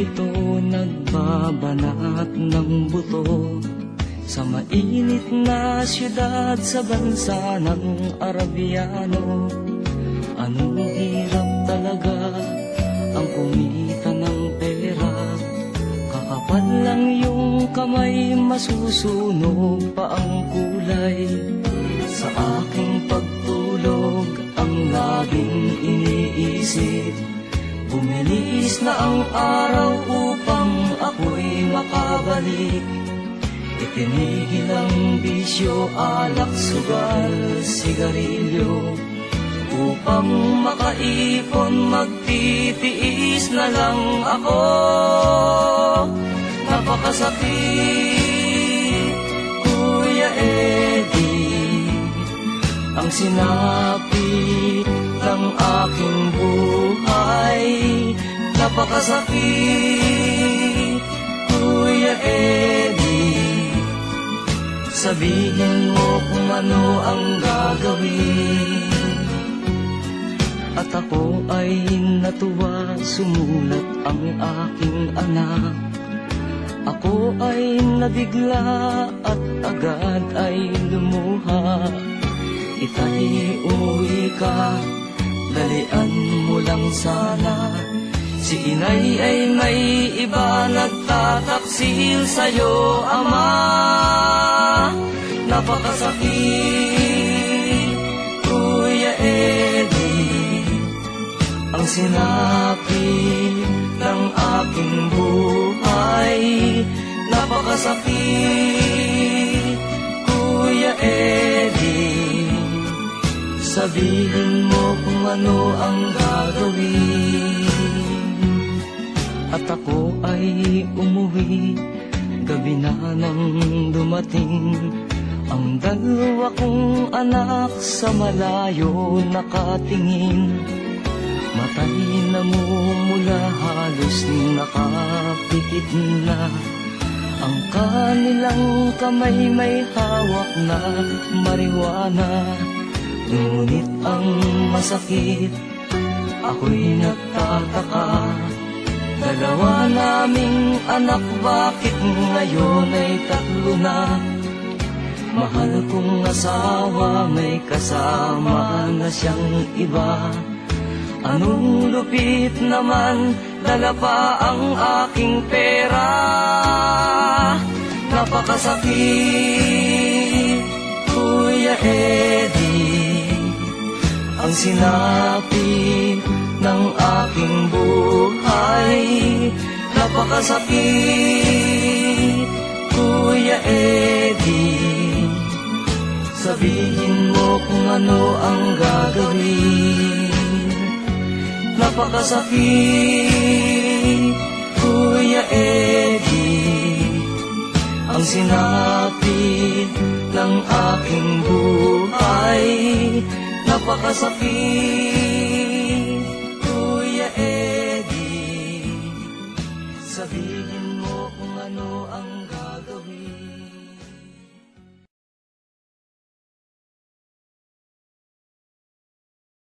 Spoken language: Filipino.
pito nagbabanat ng buto sa mainit na siyudad sa bansa ng Arabiano. Anong hirap talaga ang kumita ng pera, kakapal lang yung kamay, masusunog pa ang kulay. Sa aking pagtulog ang laging iniisip, bumilis na ang araw upang ako'y makabalik. Itinigil ang bisyo, alak, sugal, sigarilyo, upang makaipon magtitiis na lang ako. Napakasakit, Kuya Eddie, ang sinapi ng aking buhay. Napakasakit, Kuya Eddie, sabihin mo kung ano ang gagawin. At ako ay natuwa, sumulat ang aking anak. Ako ay nabigla at agad ay lumuha. Itay, umuwi ka, dalian mo lang sana. Si inay ay may iba, nagtataksil sa'yo, ama. Napakasakit, Kuya Eddie, ang sinapi ng aking buhay. Napakasakit, Kuya Eddie, sabihin mo kung ano ang gagawin. At ako ay umuwi, gabi na nang dumating ang dalawa kong anak sa malayo nakatingin. Matay na mumula, halos nakapikit na. Ang kanilang kamay may hawak na marijuana. Ngunit ang masakit, ako'y nagtataka. Dalawa naming anak, bakit ngayon ay tatlo na? Mahal kong asawa, may kasama na siyang iba. Anong lupit naman, dala pa ang aking pera. Napakasakit, Kuya Eddie, ang sinapi ng aking buhay. Napakasakit, Kuya Eddie, sabihin mo kung ano ang gagawin. Napakasakit, Kuya Eddie, ang sinapi ng aking buhay. Napakasakit, Kuya Eddie, sabihin